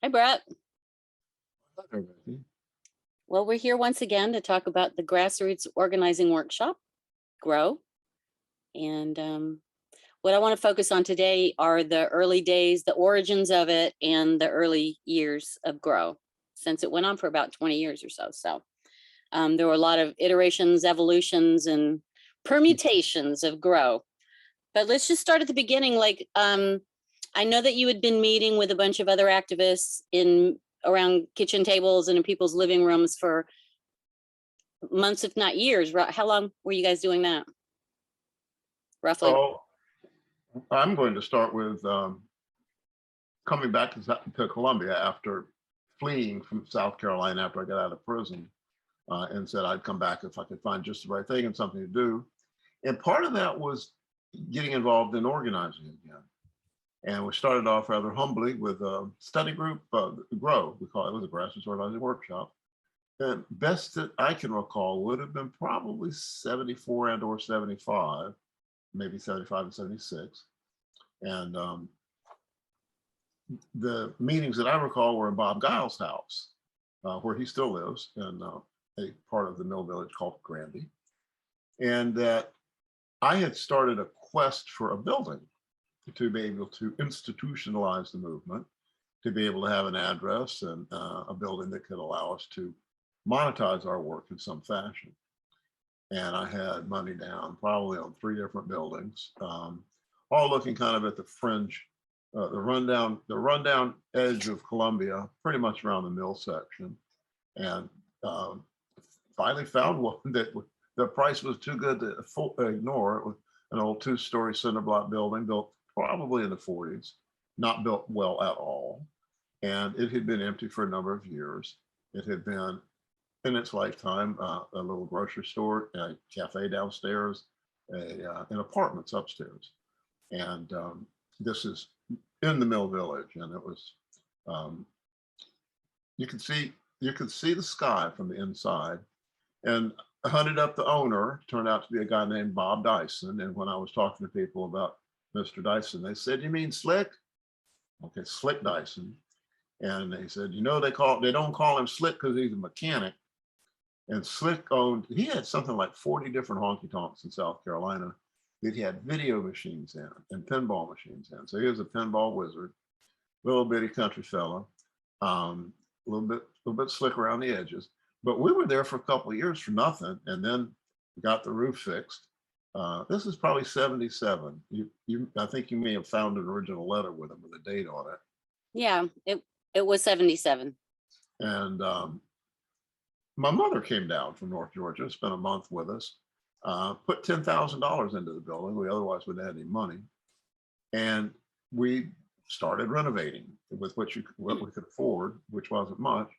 Hi, Brett. Hi, Becky. Well, we're here once again to talk about the grassroots organizing workshop, Grow. And what I want to focus on today are the early days, the origins of it, and the early years of Grow, since it went on for about 20 years or so. So there were a lot of iterations, evolutions, and permutations of Grow. But let's just start at the beginning. I know that you had been meeting with a bunch of other activists in around kitchen tables and in people's living rooms for months, if not years. How long were you guys doing that? Roughly. Oh, I'm going to start with coming back to Columbia after fleeing from South Carolina after I got out of prison, and said I'd come back if I could find just the right thing and something to do. And part of that was getting involved in organizing again. And we started off rather humbly with a study group, Grow, we call it. It was a grassroots organizing workshop. And best that I can recall would have been probably 74 and or 75, maybe 75 and 76. And the meetings that I recall were in Bob Giles' house, where he still lives in a part of the Mill Village called Granby. And that I had started a quest for a building to be able to institutionalize the movement, to be able to have an address and a building that could allow us to monetize our work in some fashion. And I had money down probably on 3 different buildings, all looking kind of at the fringe, the rundown edge of Columbia, pretty much around the mill section. And finally found one that the price was too good to ignore. It was an old 2-story cinder block building built probably in the 40s, not built well at all. And it had been empty for a number of years. It had been, in its lifetime, a little grocery store, a cafe downstairs, and apartments upstairs. And this is in the Mill Village, and it was, you could see the sky from the inside. And I hunted up the owner, turned out to be a guy named Bob Dyson. And when I was talking to people about Mr. Dyson, they said, "You mean Slick?" Okay, Slick Dyson. And they said, they don't call him Slick because he's a mechanic. And Slick he had something like 40 different honky tonks in South Carolina that he had video machines in and pinball machines in. So he was a pinball wizard, little bitty country fella, a little bit slick around the edges. But we were there for a couple of years for nothing, and then got the roof fixed. This is probably 77. I think you may have found an original letter with him with a date on it. Yeah, it was 77. And my mother came down from North Georgia, spent a month with us, put $10,000 into the building. We otherwise wouldn't have any money. And we started renovating with what we could afford, which wasn't much.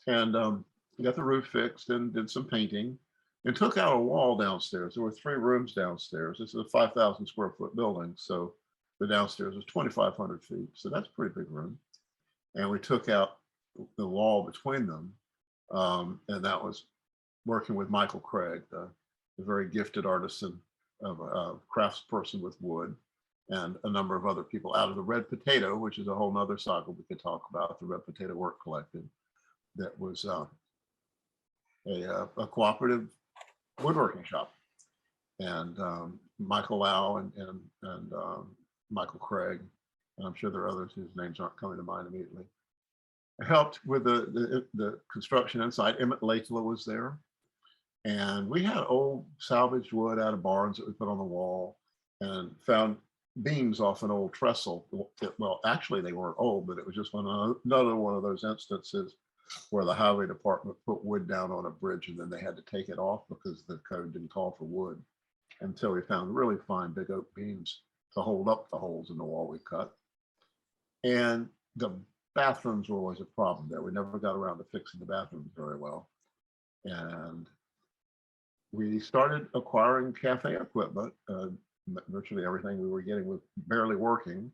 And got the roof fixed and did some painting and took out a wall downstairs. There were 3 rooms downstairs. This is a 5,000 square foot building. So the downstairs was 2,500 feet. So that's a pretty big room. And we took out the wall between them. And that was working with Michael Craig, the very gifted artisan of a craftsperson with wood, and a number of other people out of the Red Potato, which is a whole nother saga we could talk about, the Red Potato Work Collective. That was a cooperative woodworking shop. And Michael Lau and Michael Craig, and I'm sure there are others whose names aren't coming to mind immediately, helped with the construction inside. Emmett Lakeland was there. And we had old salvaged wood out of barns that we put on the wall, and found beams off an old trestle. Well, actually they weren't old, but it was just another one of those instances where the highway department put wood down on a bridge and then they had to take it off because the code didn't call for wood, until we found really fine big oak beams to hold up the holes in the wall we cut. And the bathrooms were always a problem there. We never got around to fixing the bathrooms very well. And we started acquiring cafe equipment. Virtually everything we were getting was barely working.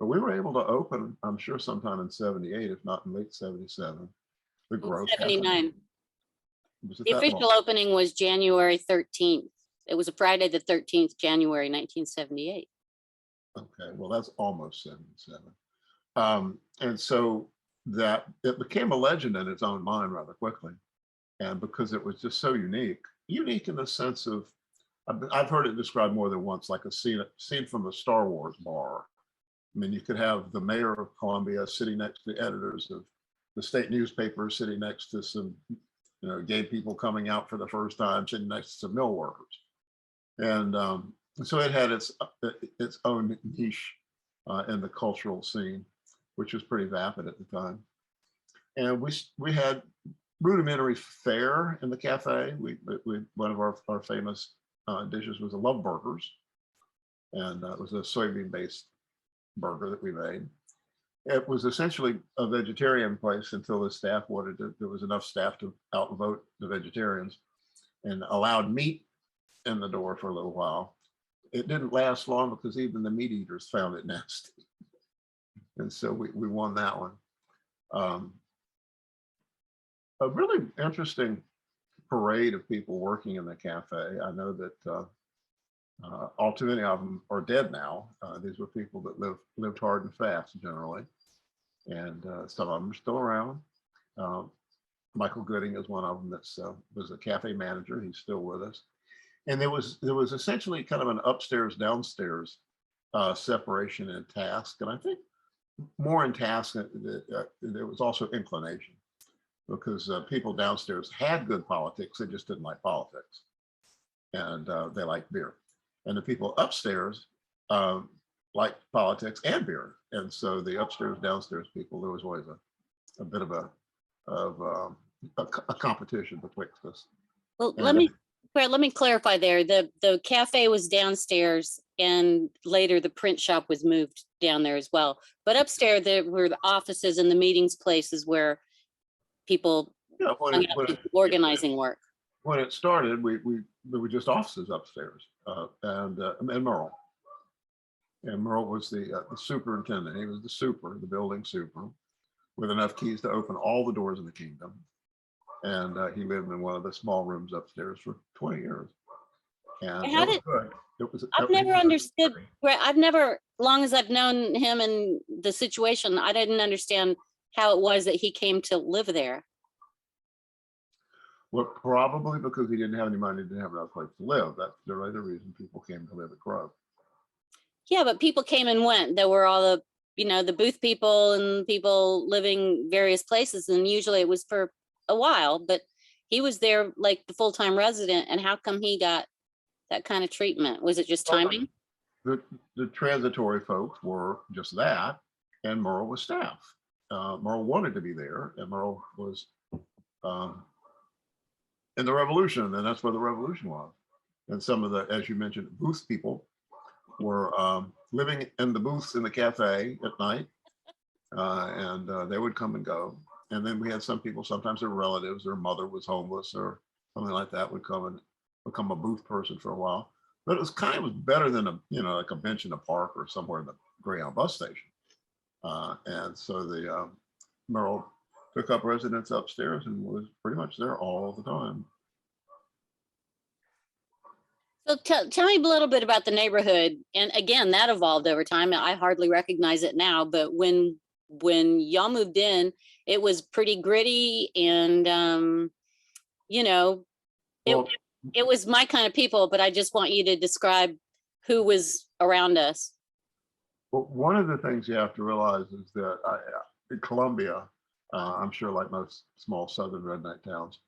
But we were able to open, I'm sure sometime in 78, if not in late 77, the Grow 79. Was it The that official long? opening was January 13th. It was a Friday the 13th, January 1978. Okay, well, that's almost 77. And so that it became a legend in its own mind rather quickly. And because it was just so unique in the sense of, I've heard it described more than once, like a scene from a Star Wars bar. I mean, you could have the mayor of Columbia sitting next to the editors of the state newspaper, sitting next to some, gay people coming out for the first time, sitting next to some mill workers. And so it had its own niche in the cultural scene, which was pretty vapid at the time. And we had rudimentary fare in the cafe. We one of our famous dishes was the love burgers, and it was a soybean-based burger that we made. It was essentially a vegetarian place until the staff there was enough staff to outvote the vegetarians and allowed meat in the door for a little while. It didn't last long because even the meat eaters found it nasty. And so we won that one. A really interesting parade of people working in the cafe. I know that all too many of them are dead now. These were people that lived hard and fast generally. And some of them are still around. Michael Gooding is one of them that's was a cafe manager. He's still with us. And there was essentially kind of an upstairs, downstairs separation in task. And I think more in task, there was also inclination, because people downstairs had good politics, they just didn't like politics. And they liked beer. And the people upstairs liked politics and beer. And so the upstairs, downstairs people, there was always a bit of a competition betwixt us. Well, And let me clarify there. The cafe was downstairs, and later the print shop was moved down there as well. But upstairs there were the offices and the meetings places where people hung out to do organizing work. When it started, there were just offices upstairs, and Merle. And Merle was the superintendent. He was the building super, with enough keys to open all the doors in the kingdom. And he lived in one of the small rooms upstairs for 20 years. And How did, I've never understood, I've never, long as I've known him and the situation, I didn't understand how it was that he came to live there. Well, probably because he didn't have any money, didn't have enough place to live. That's the other reason people came to live at Crow. Yeah, but people came and went. There were all the, the booth people and people living various places. And usually it was for a while, but he was there like the full-time resident. And how come he got that kind of treatment? Was it just timing? The transitory folks were just that. And Merle was staff. Merle wanted to be there, and Merle was in the revolution, and that's where the revolution was. And some of the, as you mentioned, booth people were living in the booths in the cafe at night, and they would come and go. And then we had some people, sometimes their relatives, their mother was homeless or something like that, would come and become a booth person for a while. But it was kind of better than like a bench in a park or somewhere in the Greyhound bus station. And so the Merle took up residence upstairs and was pretty much there all the time. So tell me a little bit about the neighborhood. And again, that evolved over time. I hardly recognize it now, but when y'all moved in, it was pretty gritty, and it was my kind of people, but I just want you to describe who was around us. Well, one of the things you have to realize is that in Columbia, I'm sure like most small southern redneck towns,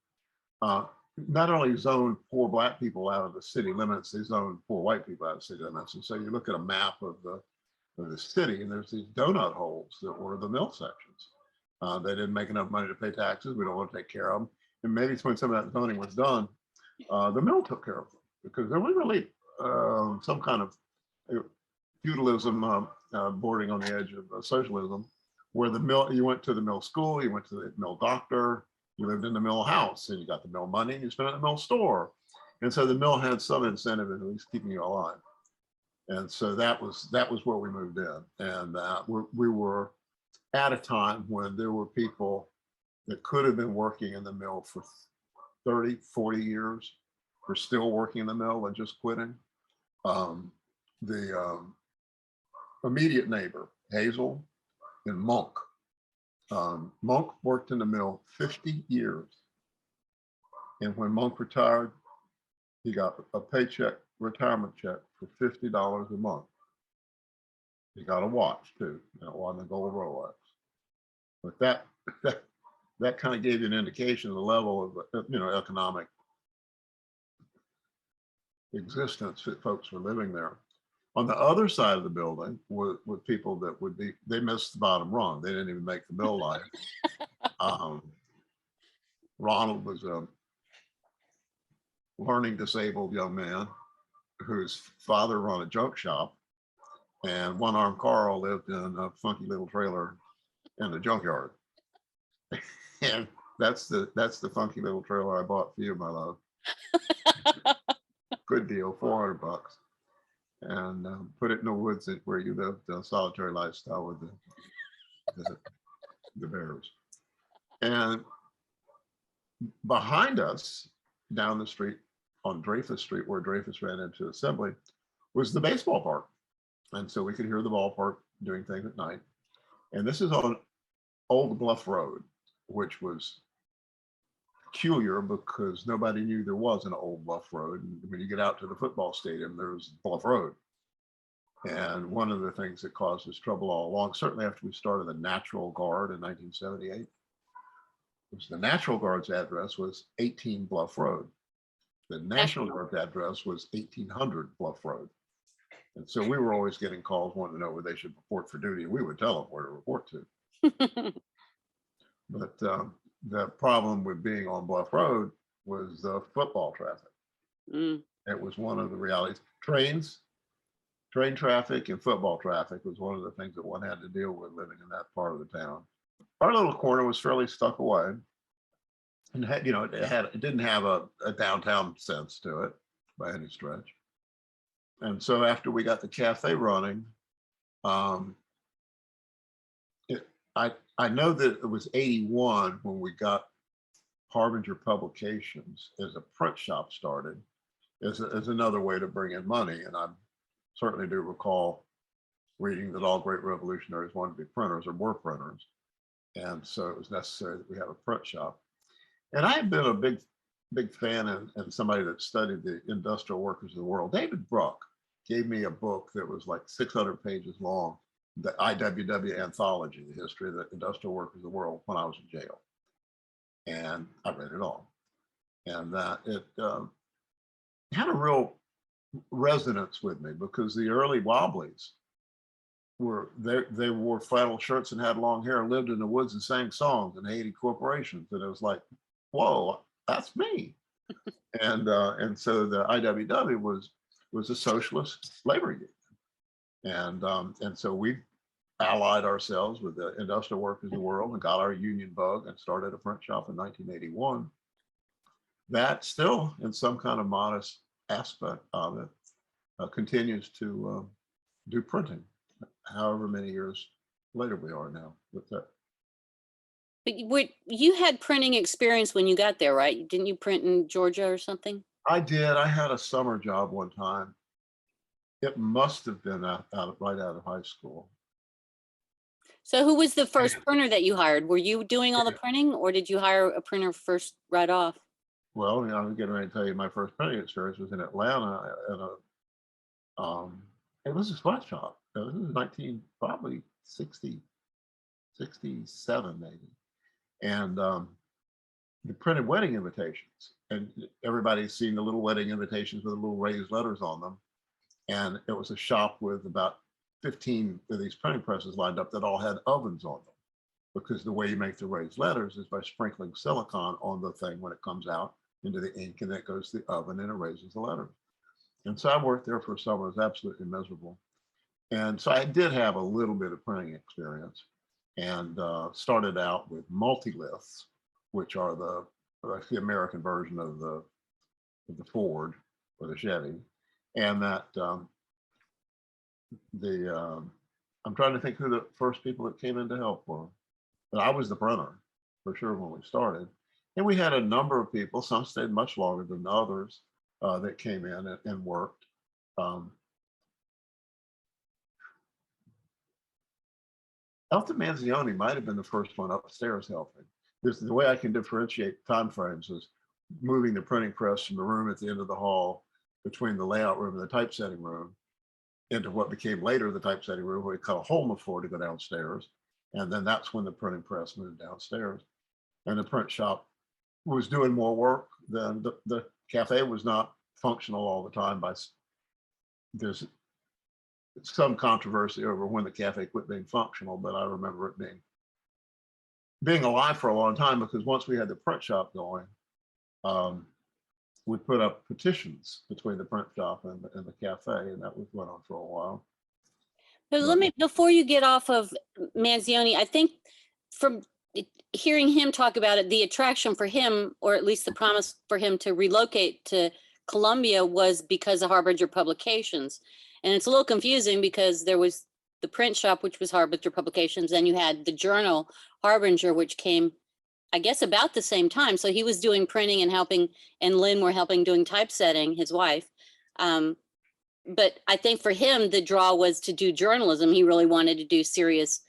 not only zone poor Black people out of the city limits, they zone poor white people out of city limits. And so you look at a map of the city, and there's these donut holes that were the mill sections. They didn't make enough money to pay taxes. We don't want to take care of them. And maybe when some of that zoning was done, the mill took care of them, because there was really some kind of feudalism bordering on the edge of socialism, where the mill, you went to the mill school, you went to the mill doctor, you lived in the mill house, and you got the mill money, and you spent it at the mill store. And so the mill had some incentive in at least keeping you alive. And so that was where we moved in. And we were at a time when there were people that could have been working in the mill for 30, 40 years, were still working in the mill and just quitting. The immediate neighbor, Hazel and Monk, Monk worked in the mill 50 years. And when Monk retired, he got a paycheck, retirement check for $50 a month. He got a watch too. That wasn't a gold Rolex. But that kind of gave you an indication of the level of economic existence that folks were living there. On the other side of the building were people that they missed the bottom rung. They didn't even make the mill life. Ronald was a learning disabled young man whose father ran a junk shop, and one-armed Carl lived in a funky little trailer in the junkyard. And that's the funky little trailer I bought for you, my love. Good deal, $400, and put it in the woods where you lived a solitary lifestyle with the bears. And behind us, down the street on Dreyfus Street, where Dreyfus ran into Assembly, was the baseball park. And so we could hear the ballpark doing things at night. And this is on Old Bluff Road, which was peculiar because nobody knew there was an Old Bluff Road. And when you get out to the football stadium, there's Bluff Road. And one of the things that caused us trouble all along, certainly after we started the Natural Guard in 1978, was the Natural Guard's address was 18 Bluff Road. The National Guard's address was 1800 Bluff Road. And so we were always getting calls wanting to know where they should report for duty. We would tell them where to report to. But the problem with being on Bluff Road was the football traffic. It was one of the realities. Train traffic and football traffic was one of the things that one had to deal with living in that part of the town. Our little corner was fairly stuck away, and it didn't have a downtown sense to it by any stretch. And so after we got the cafe running, I know that it was 81 when we got Harbinger Publications as a print shop started as another way to bring in money. And I certainly do recall reading that all great revolutionaries wanted to be printers or were printers. And so it was necessary that we have a print shop. And I have been a big fan and somebody that studied the industrial workers of the world. David Bruck gave me a book that was like 600 pages long, the IWW anthology, the history of the industrial workers of the world, when I was in jail. And I read it all. And it had a real resonance with me because the early Wobblies they wore flannel shirts and had long hair and lived in the woods and sang songs and hated corporations. And it was like, whoa, that's me. And so the IWW was a socialist labor union. And so we allied ourselves with the industrial workers of the world and got our union bug and started a print shop in 1981. That still, in some kind of modest aspect of it, continues to do printing, however many years later we are now with that. But you had printing experience when you got there, right? Didn't you print in Georgia or something? I did. I had a summer job one time. It must have been right out of high school. So who was the first printer that you hired? Were you doing all the printing, or did you hire a printer first right off? Well, I'm getting ready to tell you my first printing experience was in Atlanta at it was a sweatshop. It was probably 67 maybe. And they printed wedding invitations, and everybody's seen the little wedding invitations with the little raised letters on them. And it was a shop with about 15 of these printing presses lined up that all had ovens on them, because the way you make the raised letters is by sprinkling silicone on the thing when it comes out into the ink, and then it goes to the oven and it raises the letters. And so I worked there for a summer. It was absolutely miserable. And so I did have a little bit of printing experience, and started out with multi-liths, which are the American version of the Ford or the Chevy. And that I'm trying to think who the first people that came in to help were, but I was the printer for sure when we started. And we had a number of people, some stayed much longer than others, that came in and worked. Elton Manzioni might have been the first one upstairs helping. The way I can differentiate time frames is moving the printing press from the room at the end of the hall between the layout room and the typesetting room into what became later the typesetting room, where we cut a hole in the floor to go downstairs. And then that's when the printing press moved downstairs. And the print shop was doing more work. Then the cafe was not functional all the time. There's some controversy over when the cafe quit being functional, but I remember it being alive for a long time, because once we had the print shop going, we put up petitions between the print shop and the cafe, and that went on for a while. But let me, before you get off of Manzioni, I think from hearing him talk about it, the attraction for him, or at least the promise for him to relocate to Columbia, was because of Harbinger Publications. And it's a little confusing because there was the print shop, which was Harbinger Publications, and you had the journal Harbinger, which came, I guess, about the same time. So he was doing printing and helping, and Lynn were helping doing typesetting, his wife. But I think for him, the draw was to do journalism. He really wanted to do serious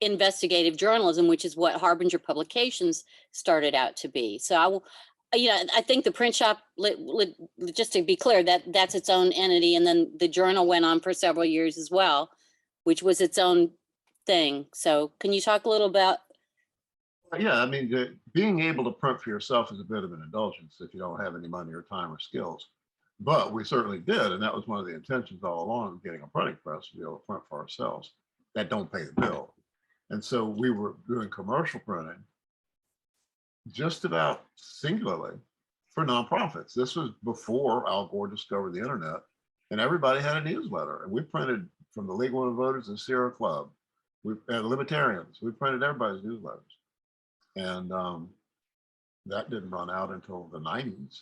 investigative journalism, which is what Harbinger Publications started out to be. So I think the print shop, just to be clear, that's its own entity. And then the journal went on for several years as well, which was its own thing. So can you talk a little about? Yeah, I mean, being able to print for yourself is a bit of an indulgence if you don't have any money or time or skills. But we certainly did, and that was one of the intentions all along of getting a printing press, to be able to print for ourselves that don't pay the bill. And so we were doing commercial printing just about singularly for nonprofits. This was before Al Gore discovered the internet, and everybody had a newsletter. And we printed from the League of Women Voters and Sierra Club, we had Libertarians. We printed everybody's newsletters, and that didn't run out until the 90s.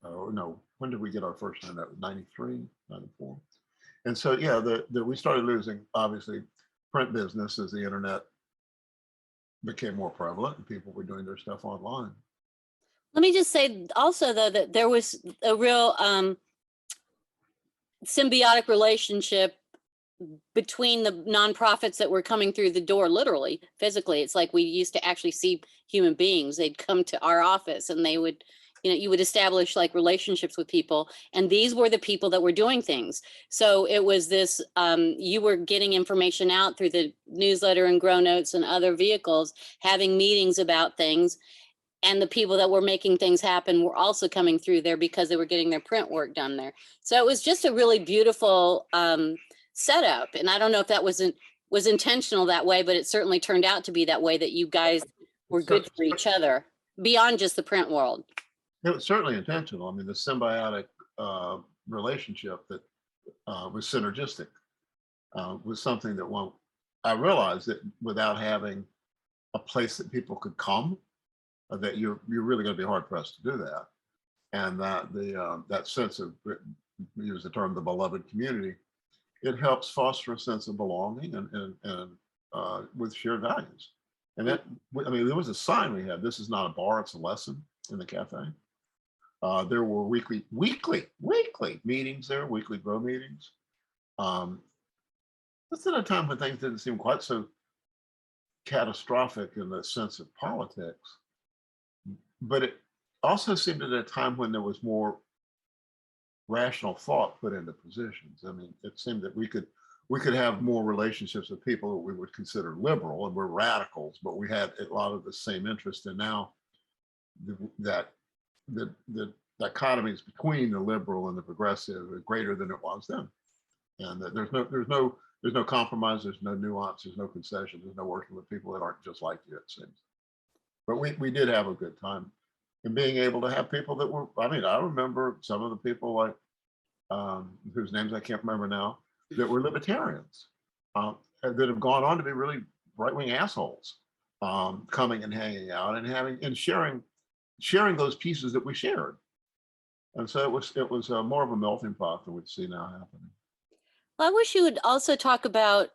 No, when did we get our first internet? 93, 94. And so, yeah, we started losing, obviously, print business as the internet became more prevalent and people were doing their stuff online. Let me just say also, though, that there was a real symbiotic relationship between the nonprofits that were coming through the door, literally, physically. It's like we used to actually see human beings. They'd come to our office and they would, you would establish like relationships with people. And these were the people that were doing things. So it was this, you were getting information out through the newsletter and Grow Notes and other vehicles, having meetings about things. And the people that were making things happen were also coming through there because they were getting their print work done there. So it was just a really beautiful setup. And I don't know if that was intentional that way, but it certainly turned out to be that way, that you guys were good for each other beyond just the print world. It was certainly intentional. I mean, the symbiotic relationship that was synergistic was something that I realized that without having a place that people could come, that you're really going to be hard pressed to do that. And that that sense of, use the term, the beloved community, it helps foster a sense of belonging and with shared values. And that, I mean, there was a sign we had: this is not a bar, it's a lesson, in the cafe. There were weekly meetings there, weekly grow meetings. That's at a time when things didn't seem quite so catastrophic in the sense of politics, but it also seemed at a time when there was more rational thought put into positions. I mean, it seemed that we could have more relationships with people that we would consider liberal, and we're radicals, but we had a lot of the same interest. And now the dichotomies between the liberal and the progressive are greater than it was then. And that there's no compromise, there's no nuance, there's no concession, there's no working with people that aren't just like you, it seems. But we did have a good time. And being able to have people that were, I mean, I remember some of the people like, whose names I can't remember now, that were libertarians, that have gone on to be really right-wing assholes, coming and hanging out and sharing those pieces that we shared. And so it was more of a melting pot than we see now happening. Well, I wish you would also talk about,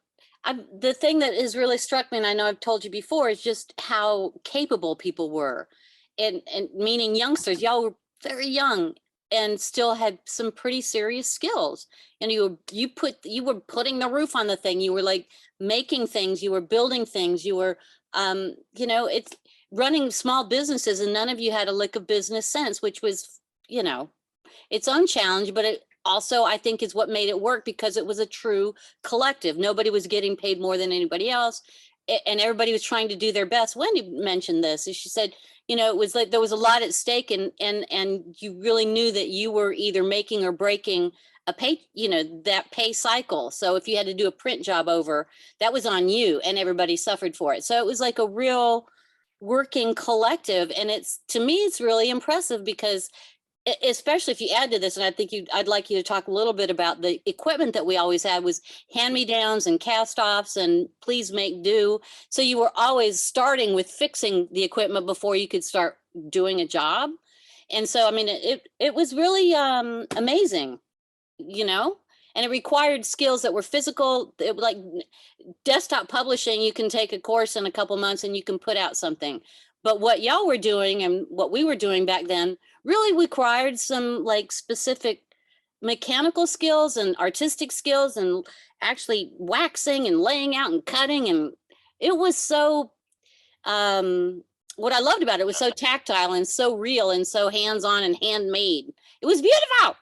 the thing that has really struck me, and I know I've told you before, is just how capable people were. And meaning youngsters, y'all were very young, and still had some pretty serious skills. And you were putting the roof on the thing. You were like making things, you were building things, you were it's running small businesses, and none of you had a lick of business sense, which was, its own challenge, but it also, I think, is what made it work, because it was a true collective. Nobody was getting paid more than anybody else, and everybody was trying to do their best. Wendy mentioned this, and she said, it was like there was a lot at stake, and you really knew that you were either making or breaking a pay, that pay cycle. So if you had to do a print job over, that was on you, and everybody suffered for it. So it was like a real working collective, and to me, it's really impressive, because especially if you add to this, and I'd like you to talk a little bit about the equipment that we always had was hand-me-downs and cast-offs and please make do. So you were always starting with fixing the equipment before you could start doing a job. And so, I mean, it was really amazing, and it required skills that were physical. It was like desktop publishing. You can take a course in a couple months and you can put out something. But what y'all were doing and what we were doing back then really required some like specific mechanical skills and artistic skills, and actually waxing and laying out and cutting. And it was so, what I loved about it was so tactile and so real and so hands-on and handmade. It was beautiful.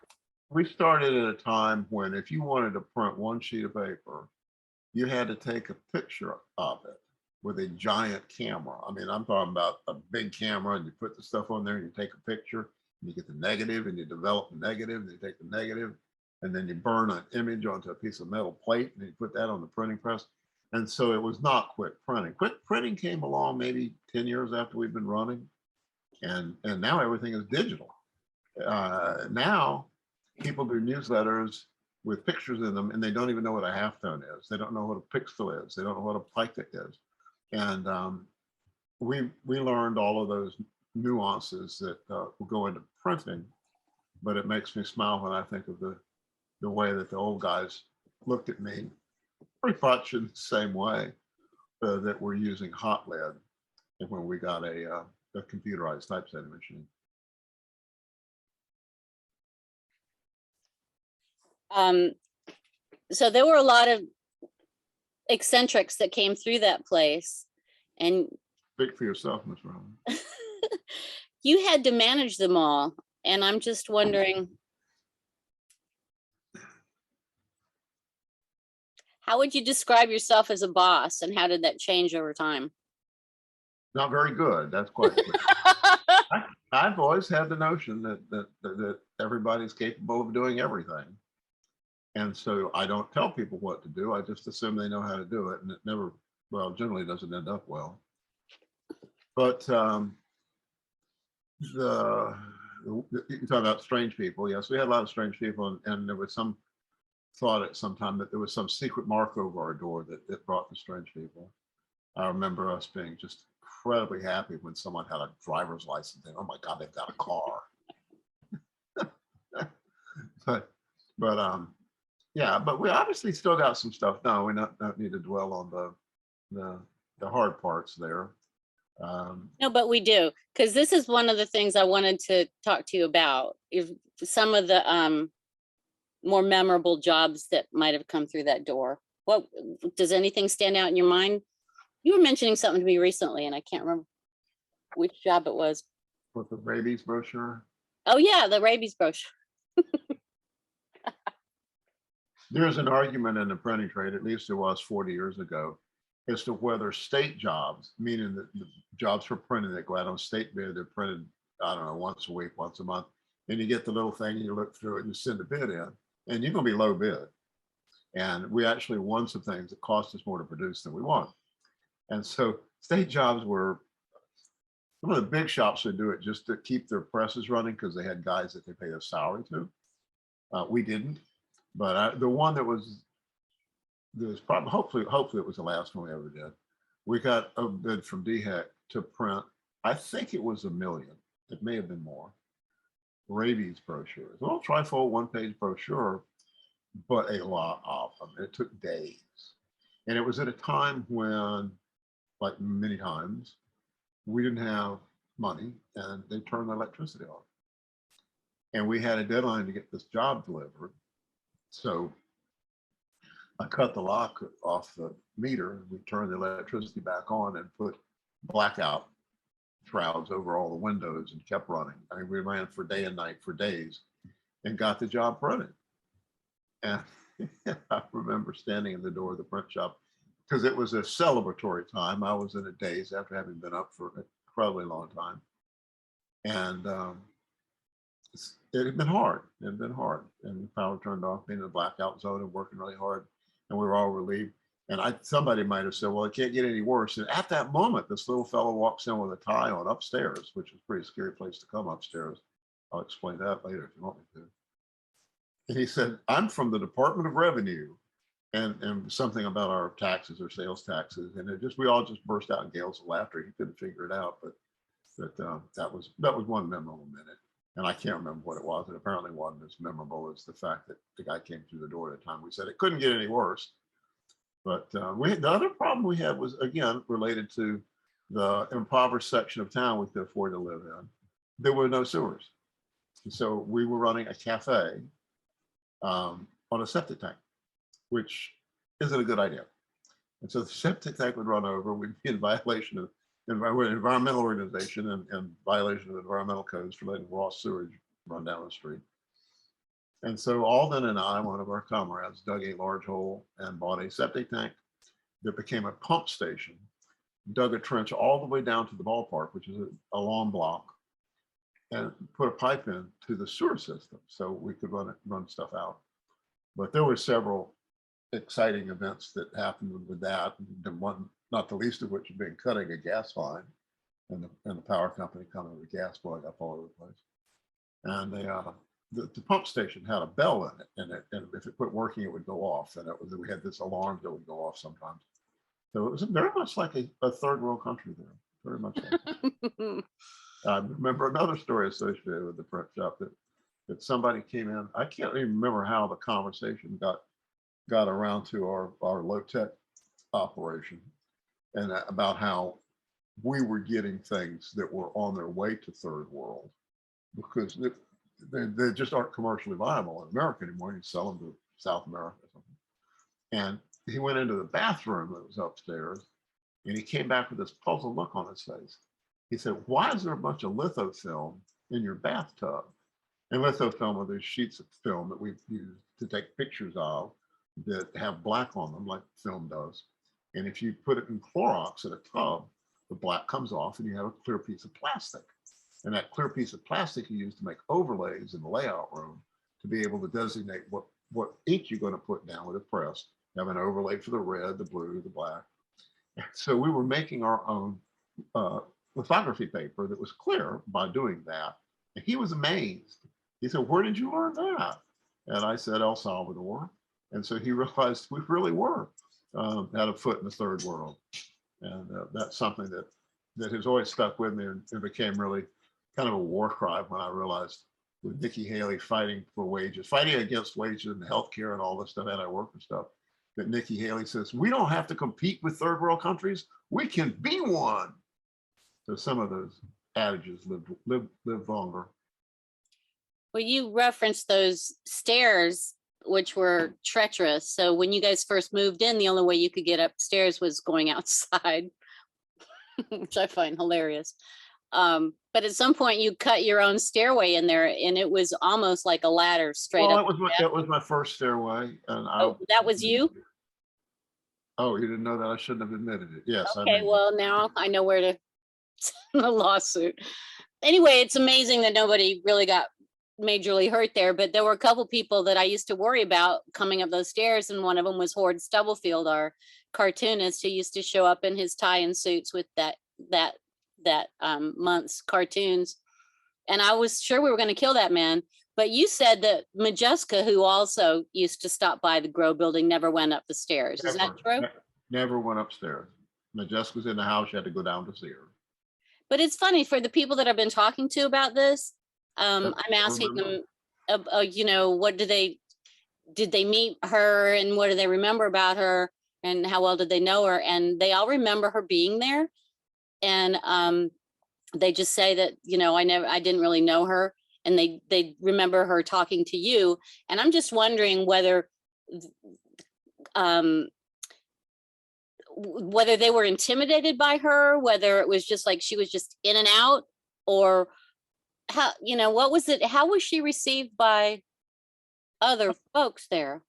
We started at a time when if you wanted to print one sheet of paper, you had to take a picture of it with a giant camera. I mean, I'm talking about a big camera, and you put the stuff on there and you take a picture, and you get the negative, and you develop the negative, and you take the negative, and then you burn an image onto a piece of metal plate, and you put that on the printing press. And so it was not quick printing. Quick printing came along maybe 10 years after we've been running. And now everything is digital. Now people do newsletters with pictures in them, and they don't even know what a halftone is. They don't know what a pixel is. They don't know what a pica is. And we learned all of those nuances that will go into printing, but it makes me smile when I think of the way that the old guys looked at me, pretty much in the same way that we're using hot lead when we got a computerized typesetting machine. So there were a lot of eccentrics that came through that place, and Speak for yourself, Ms. Robbins. you had to manage them all. And I'm just wondering, how would you describe yourself as a boss, and how did that change over time? Not very good. That's quite clear. I've always had the notion that everybody's capable of doing everything. And so I don't tell people what to do. I just assume they know how to do it. And it never, well, generally doesn't end up well. But you talk about strange people. Yes, we had a lot of strange people. And there was some thought at some time that there was some secret mark over our door that brought the strange people. I remember us being just incredibly happy when someone had a driver's license and, oh my God, they've got a car. but yeah, but we obviously still got some stuff. No, we don't need to dwell on the hard parts there. No, but we do, because this is one of the things I wanted to talk to you about. If some of the more memorable jobs that might have come through that door. What does anything stand out in your mind? You were mentioning something to me recently, and I can't remember which job it was. With the rabies brochure. Oh yeah, the rabies brochure. There's an argument in the printing trade, at least it was 40 years ago, as to whether state jobs, meaning that the jobs for printing that go out on state bid, they're printed, I don't know, once a week, once a month, and you get the little thing and you look through it and you send a bid in, and you're going to be low bid. And we actually won some things that cost us more to produce than we won. And so state jobs were, some of the big shops would do it just to keep their presses running because they had guys that they paid a salary to. We didn't, but the one that was, there's probably, hopefully it was the last one we ever did. We got a bid from DHEC to print, I think it was 1 million. It may have been more. Rabies brochures, a little trifold one-page brochure, but a lot of them. It took days. And it was at a time when, like many times, we didn't have money and they turned the electricity off. and we had a deadline to get this job delivered. So I cut the lock off the meter. We turned the electricity back on and put blackout shrouds over all the windows and kept running. I mean, we ran for day and night for days and got the job running. And I remember standing in the door of the print shop because it was a celebratory time. I was in a daze after having been up for an incredibly long time. And it had been hard. It had been hard. And the power turned off, being in the blackout zone and working really hard. And we were all relieved. And somebody might have said, well, it can't get any worse. And at that moment, this little fellow walks in with a tie on upstairs, which is a pretty scary place to come upstairs. I'll explain that later if you want me to. And he said, I'm from the Department of Revenue, and something about our taxes or sales taxes. And we all just burst out in gales of laughter. He couldn't figure it out, but that was one memorable minute. And I can't remember what it was. It apparently wasn't as memorable as the fact that the guy came through the door at a time we said it couldn't get any worse. But the other problem we had was, again, related to the impoverished section of town we could afford to live in. There were no sewers. So we were running a cafe on a septic tank, which isn't a good idea. And so the septic tank would run over, we'd be in violation of environmental organization and violation of environmental codes for letting raw sewage run down the street. And so Alden and I, one of our comrades, dug a large hole and bought a septic tank that became a pump station, dug a trench all the way down to the ballpark, which is a long block, and put a pipe in to the sewer system so we could run stuff out. But there were several exciting events that happened with that, and one, not the least of which being cutting a gas line and the power company coming with gas blowing up all over the place. And the pump station had a bell in it, and if it quit working, it would go off. And we had this alarm that would go off sometimes. So it was very much like a third world country there, very much like I remember another story associated with the print shop that somebody came in. I can't even remember how the conversation got around to our low-tech operation, and about how we were getting things that were on their way to third world because they just aren't commercially viable in America anymore. You sell them to South America or something. And he went into the bathroom that was upstairs, and he came back with this puzzled look on his face. He said, why is there a bunch of lithofilm in your bathtub? And lithofilm are these sheets of film that we've used to take pictures of that have black on them, like film does. And if you put it in Clorox in a tub, the black comes off and you have a clear piece of plastic. And that clear piece of plastic you use to make overlays in the layout room to be able to designate what ink you're going to put down with a press. You have an overlay for the red, the blue, the black. So we were making our own lithography paper that was clear by doing that. And he was amazed. He said, where did you learn that? And I said, El Salvador. And so he realized we really were had a foot in the third world. And that's something that has always stuck with me, and it became really kind of a war cry when I realized with Nikki Haley fighting for wages, fighting against wages and healthcare and all this stuff, anti-worker stuff, that Nikki Haley says, we don't have to compete with third world countries. We can be one. So some of those adages live longer. Well, you referenced those stairs, which were treacherous. So when you guys first moved in, the only way you could get upstairs was going outside, which I find hilarious. But at some point you cut your own stairway in there, and it was almost like a ladder straight up. It was my first stairway. And that was you? Oh, you didn't know that? I shouldn't have admitted it. Yes. Okay, well, now I know where to send a lawsuit. Anyway, it's amazing that nobody really got majorly hurt there, but there were a couple people that I used to worry about coming up those stairs, and one of them was Horde Stubblefield, our cartoonist, who used to show up in his tie and suits with that month's cartoons. And I was sure we were going to kill that man. But you said that Majeska, who also used to stop by the Grow building, never went up the stairs. Is that true? Never went upstairs. Majeska was in the house. You had to go down to see her. But it's funny, for the people that I've been talking to about this, I'm asking them, what did they meet her, and what do they remember about her, and how well did they know her? And they all remember her being there. And they just say that, I didn't really know her. and they remember her talking to you. And I'm just wondering whether whether they were intimidated by her, whether it was just like she was just in and out, or how, what was it? How was she received by other folks there?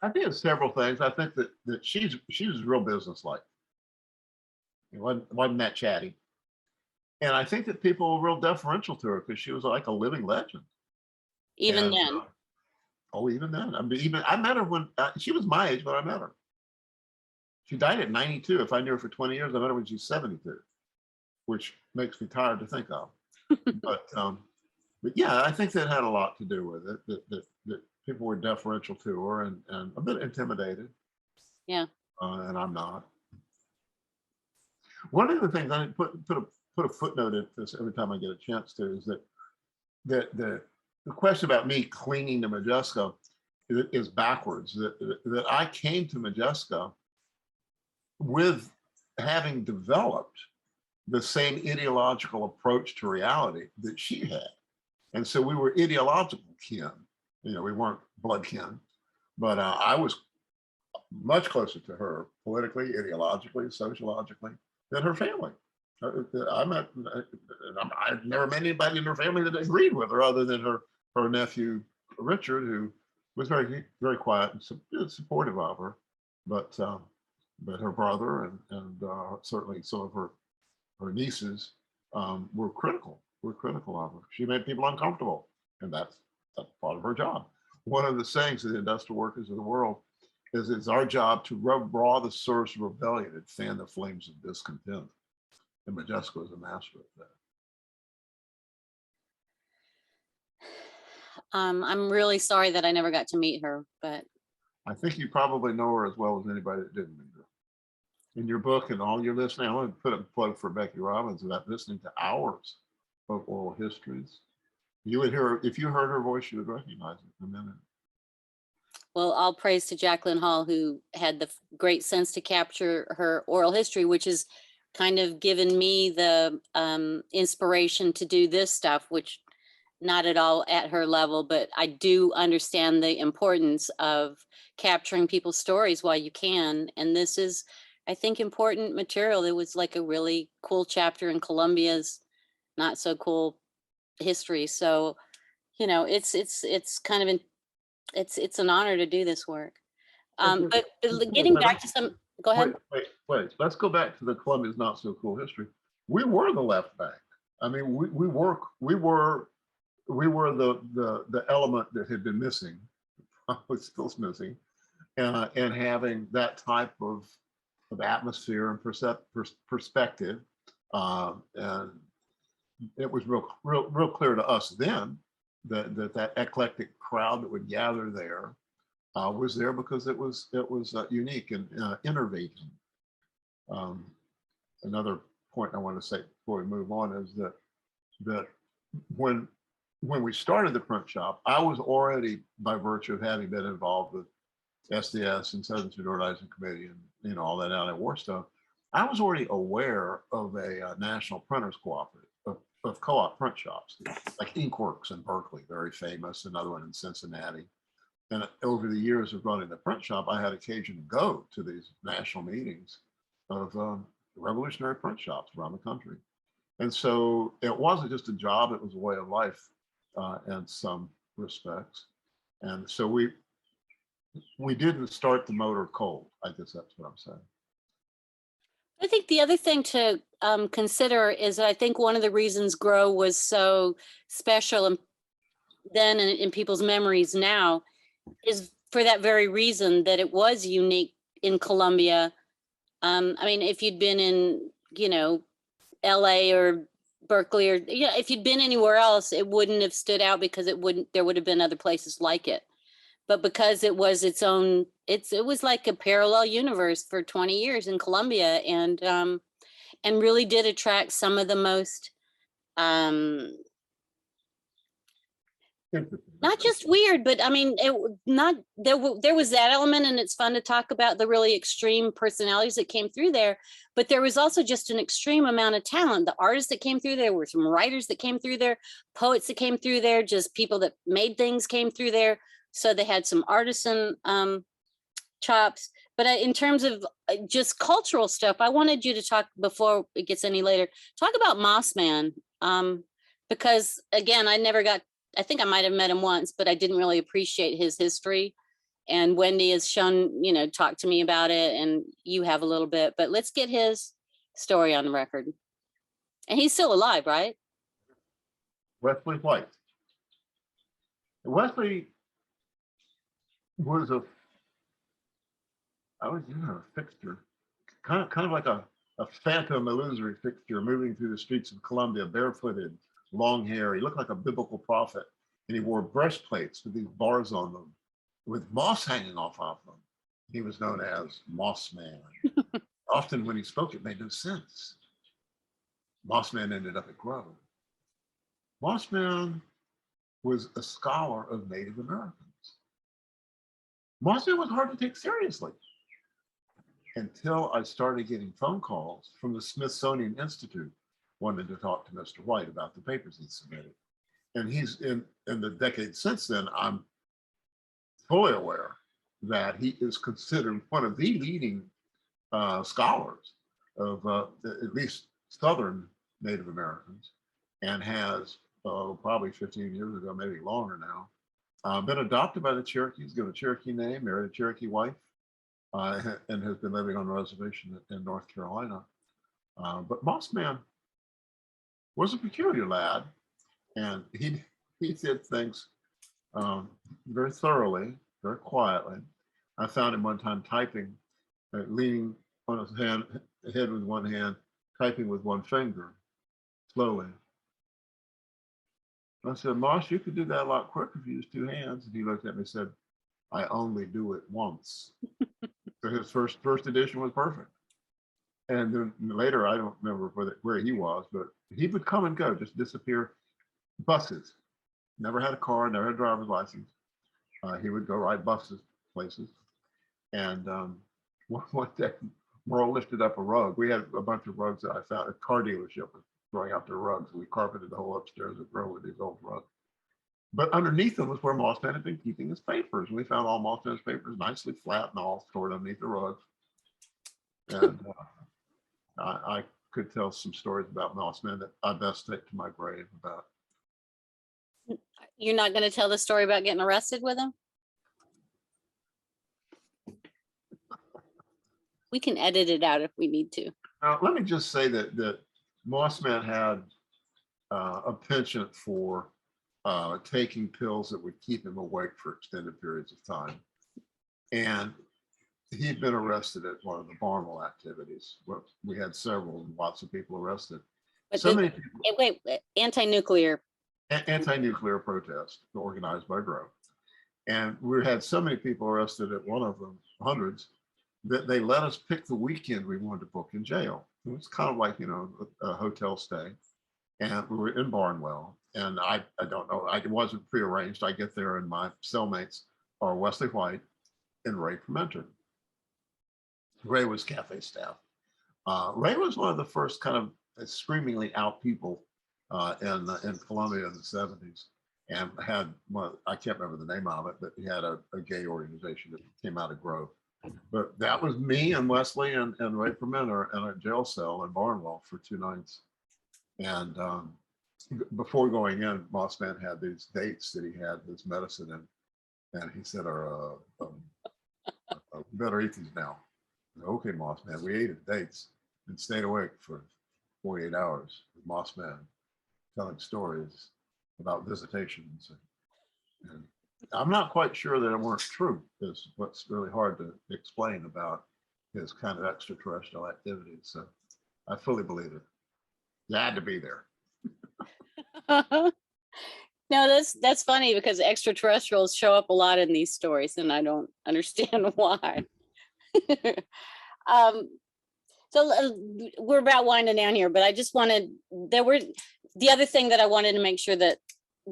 I think it's several things. I think that she was real businesslike. It wasn't that chatty. And I think that people were real deferential to her because she was like a living legend. Even And then? oh, even then, I mean, even I met her when she was my age when I met her. She died at 92. If I knew her for 20 years, I met her when she's 72, which makes me tired to think of. But yeah, I think that had a lot to do with it. That people were deferential to her and a bit intimidated. Yeah. And I'm not. One of the things I put a footnote in this every time I get a chance to is that the question about me clinging to Modjeska is backwards. That I came to Modjeska with having developed the same ideological approach to reality that she had. And so we were ideological kin. We weren't blood kin, but I was much closer to her politically, ideologically, sociologically than her family. I've never met anybody in her family that agreed with her other than her nephew, Richard, who was very, very quiet and supportive of her. But her brother and certainly some of her nieces were critical. Were critical of her. She made people uncomfortable, and that's part of her job. One of the sayings of the industrial workers of the world is it's our job to raw the source of rebellion and fan the flames of discontent. And Modjeska was a master of that. I'm really sorry that I never got to meet her, but I think you probably know her as well as anybody that didn't meet her. In your book and all your listening, I want to put a plug for Becci Robbins about listening to hours of oral histories. You would hear, if you heard her voice, you would recognize it in a minute. well, all praise to Jacqueline Hall, who had the great sense to capture her oral history, which has kind of given me the inspiration to do this stuff, which not at all at her level, but I do understand the importance of capturing people's stories while you can. And this is, I think, important material. It was like a really cool chapter in Columbia's not so cool history. So, it's kind of it's an honor to do this work. But getting back to some, go ahead. Wait. Let's go back to the Columbia's not so cool history. We were the left bank. I mean, we were the element that had been missing, was still missing, and having that type of atmosphere and perspective, and it was real clear to us then that eclectic crowd that would gather there was there because it was unique and innovating. Another point I want to say before we move on is that when we started the print shop, I was already, by virtue of having been involved with SDS and Southern Student Organizing Committee and all that anti-war stuff, I was already aware of a national printers cooperative of co-op print shops, like Inkworks in Berkeley, very famous, another one in Cincinnati. And over the years of running the print shop, I had occasion to go to these national meetings of revolutionary print shops around the country. And so it wasn't just a job, it was a way of life in some respects. And so we didn't start the motor cold. I guess that's what I'm saying. I think the other thing to consider is I think one of the reasons Grow was so special and then in people's memories now is for that very reason, that it was unique in Columbia. I mean, if you'd been in, LA or Berkeley, or if you'd been anywhere else, it wouldn't have stood out because there would have been other places like it. But because it was its own, it was like a parallel universe for 20 years in Columbia, and really did attract some of the most Interesting. Not just weird, but I mean, not there was that element, and it's fun to talk about the really extreme personalities that came through there. But there was also just an extreme amount of talent. The artists that came through there were some writers that came through there, poets that came through there, just people that made things came through there. So they had some artisan chops. But in terms of just cultural stuff, I wanted you to talk before it gets any later. Talk about Moss Man, because again, I think I might have met him once, but I didn't really appreciate his history. And Wendy has shown, talked to me about it, and you have a little bit, but let's get his story on the record. And he's still alive, right? Wesley White. Wesley was a fixture, kind of like a phantom illusory fixture moving through the streets of Columbia, barefooted, long hair. He looked like a biblical prophet, and he wore breastplates with these bars on them with moss hanging off of them. He was known as Moss Man. Often when he spoke, it made no sense. Moss Man ended up at Grove. Moss Man was a scholar of Native Americans. Moss Man was hard to take seriously until I started getting phone calls from the Smithsonian Institute wanted to talk to Mr. White about the papers he submitted. And he's in the decades since then, I'm fully aware that he is considered one of the leading scholars of at least Southern Native Americans, and has probably 15 years ago, maybe longer now, been adopted by the Cherokees, given a Cherokee name, married a Cherokee wife, and has been living on a reservation in North Carolina. But Moss Man was a peculiar lad, and he did things very thoroughly, very quietly. I found him one time typing, leaning on his head with one hand, typing with one finger, slowly. I said, Moss, you could do that a lot quicker if you used two hands. And he looked at me and said, I only do it once. So his first edition was perfect. And then later, I don't remember where he was, but he would come and go, just disappear. Buses. Never had a car, never had a driver's license. He would go ride buses places. And one day, Merle lifted up a rug. We had a bunch of rugs that I found at a car dealership was throwing out their rugs. We carpeted the whole upstairs of Merle with these old rugs. But underneath them was where Moss Man had been keeping his papers. We found all Moss Man's papers nicely flat and all stored underneath the rugs. And I could tell some stories about Moss Man that I best take to my grave about. You're not going to tell the story about getting arrested with him? We can edit it out if we need to. Now, let me just say that Moss Man had a penchant for taking pills that would keep him awake for extended periods of time. And he'd been arrested at one of the Barnwell activities. Well, we had several, lots of people arrested. But So many people. Wait, anti-nuclear. Anti-nuclear protest organized by Grove. And we had so many people arrested at one of them, hundreds, that they let us pick the weekend we wanted to book in jail. It was kind of like, a hotel stay. And we were in Barnwell. And I don't know, it wasn't prearranged. I get there and my cellmates are Wesley White and Ray Permenter. Ray was cafe staff. Ray was one of the first kind of screamingly out people in Columbia in the 70s, and had one, I can't remember the name of it, but he had a gay organization that came out of Grove. But that was me and Wesley and Ray Permenter in a jail cell in Barnwell for 2 nights. And before going in, Moss Man had these dates that he had his medicine in, and he said, better eat these now. Okay, Moss Man, we ate at dates and stayed awake for 48 hours with Moss Man telling stories about visitations. And I'm not quite sure that it weren't true, is what's really hard to explain about his kind of extraterrestrial activities. So I fully believe it. You had to be there. No, that's funny because extraterrestrials show up a lot in these stories, and I don't understand why. So we're about winding down here, but I just wanted, the other thing that I wanted to make sure that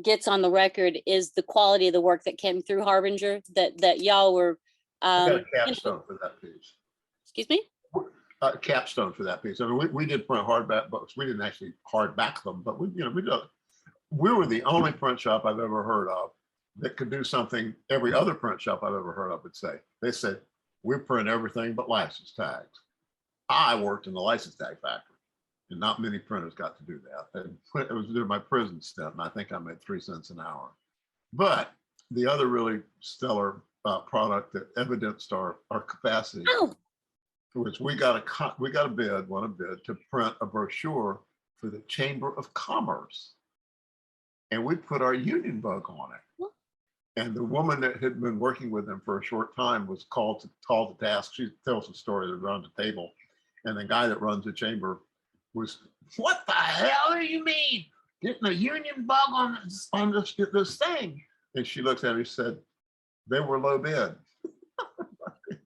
gets on the record is the quality of the work that came through Harbinger, that y'all were, I got a you know, capstone for that piece. excuse me? Capstone for that piece. I mean, we did print hardback books. We didn't actually hardback them, but we did. We were the only print shop I've ever heard of that could do something every other print shop I've ever heard of would say. They said, we print everything but license tags. I worked in the license tag factory, and not many printers got to do that. And it was during my prison stint, and I think I made 3 cents an hour. But the other really stellar product that evidenced our capacity was we got a bid to print a brochure for the Chamber of Commerce, and we put our union bug on it. And the woman that had been working with them for a short time was called to task. She tells the story around the table, and the guy that runs the chamber was, "What the hell do you mean getting a union bug on this thing?" And she looked at me and said, "They were low bid."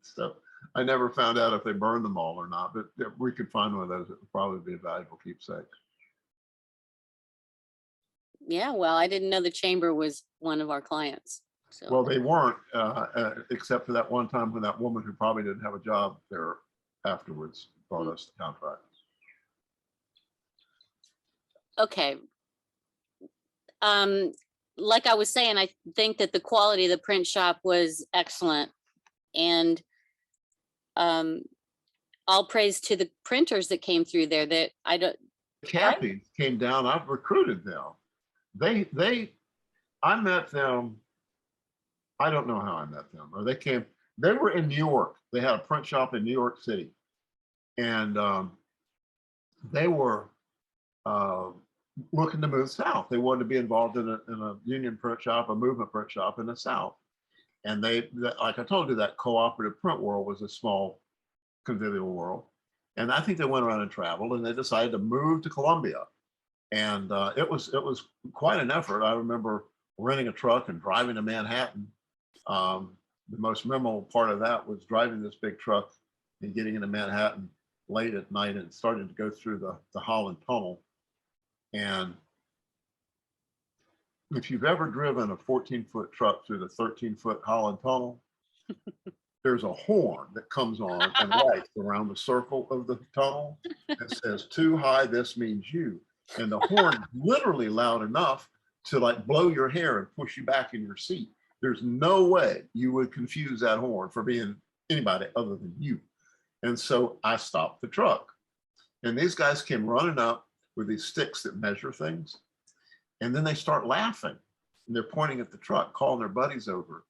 So I never found out if they burned them all or not, but if we could find one of those, it would probably be a valuable keepsake. Yeah, well, I didn't know the chamber was one of our clients. So. Well, they weren't, except for that one time when that woman who probably didn't have a job there afterwards brought us the contract. Okay. Like I was saying, I think that the quality of the print shop was excellent, and all praise to the printers that came through there. That I don't. Cappies came down. I've recruited them. I met them. I don't know how I met them. Or they were in New York. They had a print shop in New York City. And they were looking to move south. They wanted to be involved in a union print shop, a movement print shop in the South. And like I told you, that cooperative print world was a small convivial world. And I think they went around and traveled, and they decided to move to Columbia. And it was quite an effort. I remember renting a truck and driving to Manhattan. The most memorable part of that was driving this big truck and getting into Manhattan late at night and starting to go through the Holland Tunnel. And if you've ever driven a 14-foot truck through the 13-foot Holland Tunnel, there's a horn that comes on and lights around the circle of the tunnel that says, "Too high, this means you." And the horn is literally loud enough to like blow your hair and push you back in your seat. There's no way you would confuse that horn for being anybody other than you. And so I stopped the truck, and these guys came running up with these sticks that measure things. And then they start laughing, and they're pointing at the truck, calling their buddies over.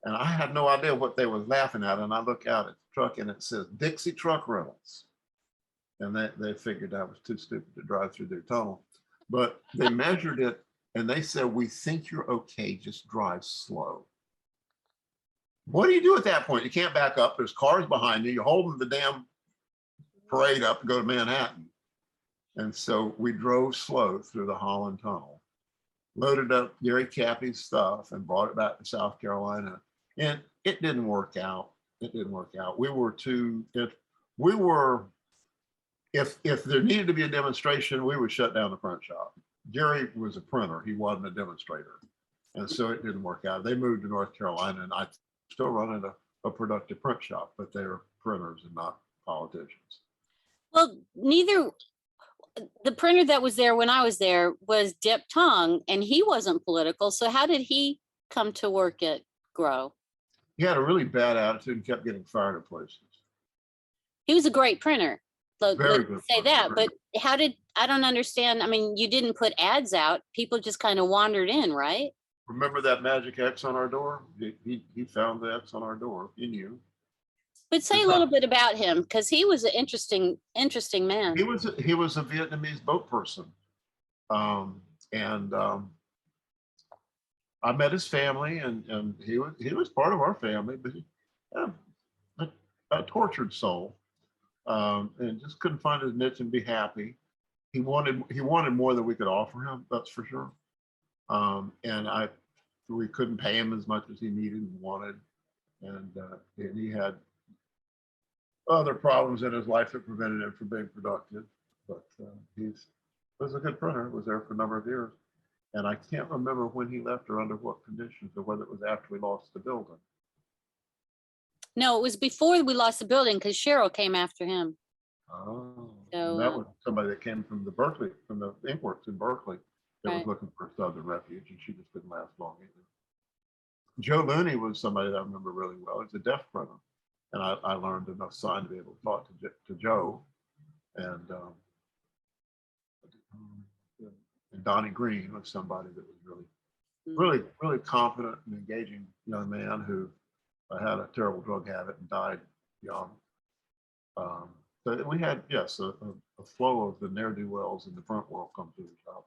And I had no idea what they were laughing at. And I look out at the truck, and it says Dixie Truck Rentals. And they figured I was too stupid to drive through their tunnel. But they measured it, and they said, "We think you're okay, just drive slow." What do you do at that point? You can't back up. There's cars behind you. You're holding the damn parade up to go to Manhattan. And so we drove slow through the Holland Tunnel, loaded up Gary Cappy's stuff, and brought it back to South Carolina. And it didn't work out. It didn't work out. If there needed to be a demonstration, we would shut down the print shop. Gary was a printer. He wasn't a demonstrator. And so it didn't work out. They moved to North Carolina, and I still running a productive print shop, but they're printers and not politicians. Well, the printer that was there when I was there was Dip Tong, and he wasn't political. So how did he come to work at Grow? He had a really bad attitude and kept getting fired at places. He was a great printer. Very good. Say that, but I don't understand. I mean, you didn't put ads out. People just kind of wandered in, right? Remember that magic X on our door? He found the X on our door. He knew. But say a little bit about him, because he was an interesting man. He was a Vietnamese boat person, and I met his family, and he was part of our family, but he, a tortured soul, and just couldn't find his niche and be happy. He wanted more than we could offer him, that's for sure. And we couldn't pay him as much as he needed and wanted, and he had other problems in his life that prevented him from being productive. But he was a good printer. Was there for a number of years, And I can't remember when he left or under what conditions, or whether it was after we lost the building. No, it was before we lost the building because Cheryl came after him. Oh, So, and that was somebody that came from the Berkeley, from the Inkworks in Berkeley, that was right. looking for a southern refuge, and she just didn't last long either. Joe Looney was somebody that I remember really well. He's a deaf brother, and I learned enough sign to be able to talk to Joe, and Donnie Green was somebody that was really confident and engaging young man who had a terrible drug habit and died young. So we had, yes, a flow of the ne'er-do-wells in the front world come through the shop.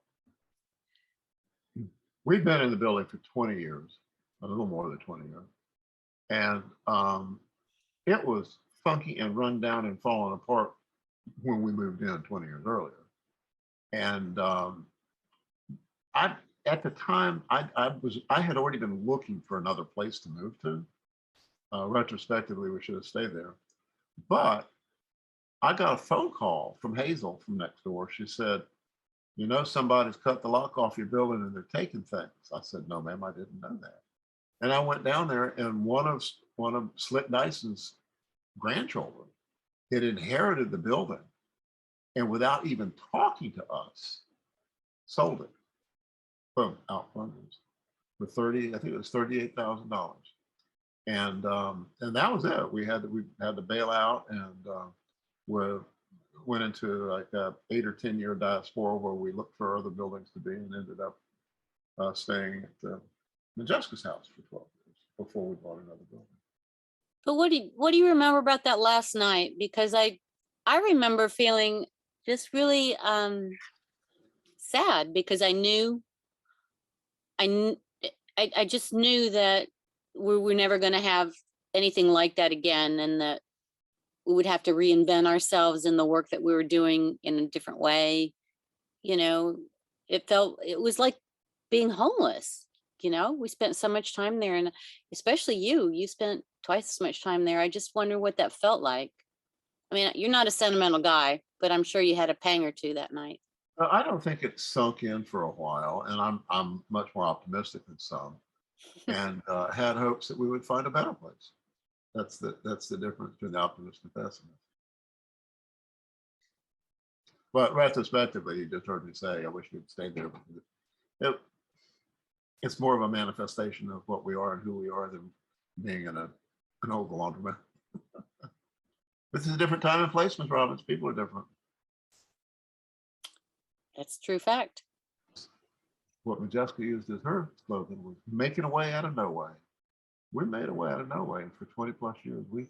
We've been in the building for 20 years, a little more than 20 years. And it was funky and run down and falling apart when we moved in 20 years earlier. And at the time, I had already been looking for another place to move to. Retrospectively, we should have stayed there. But I got a phone call from Hazel from next door. She said, you know, somebody's cut the lock off your building and they're taking things. I said, no, ma'am, I didn't know that. And I went down there, and one of Slick Dyson's grandchildren had inherited the building, and without even talking to us, sold it from out funders for I think it was $38,000. And that was it. We had to bail out, and we went into like a 8 or 10 year diaspora where we looked for other buildings to be, and ended up staying at Jessica's house for 12 years before we bought another building. But what do you remember about that last night? Because I remember feeling just really sad, because I just knew that we were never going to have anything like that again, and that we would have to reinvent ourselves in the work that we were doing in a different way. You know, it was like being homeless. You know, we spent so much time there, and especially you spent twice as much time there. I just wonder what that felt like. I mean, you're not a sentimental guy, but I'm sure you had a pang or two that night. I don't think it sunk in for a while, and I'm much more optimistic than some, and had hopes that we would find a better place. That's the difference between the optimist and pessimist. But retrospectively, you just heard me say, I wish we'd stayed there. It's more of a manifestation of what we are and who we are than being in an old laundromat. This is a different time and place, Ms. Robbins. People are different. That's true fact. What Jessica used as her slogan was making a way out of no way. We made a way out of no way, and for 20 plus years, we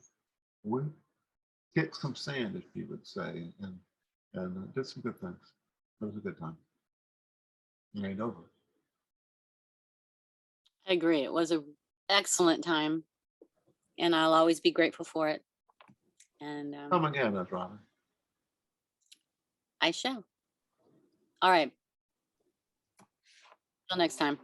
kicked some sand, as she would say, and did some good things. It was a good time. It ain't over. I agree. It was an excellent time, and I'll always be grateful for it. And Come again, Ms. Robbins. I shall. All right. Till next time.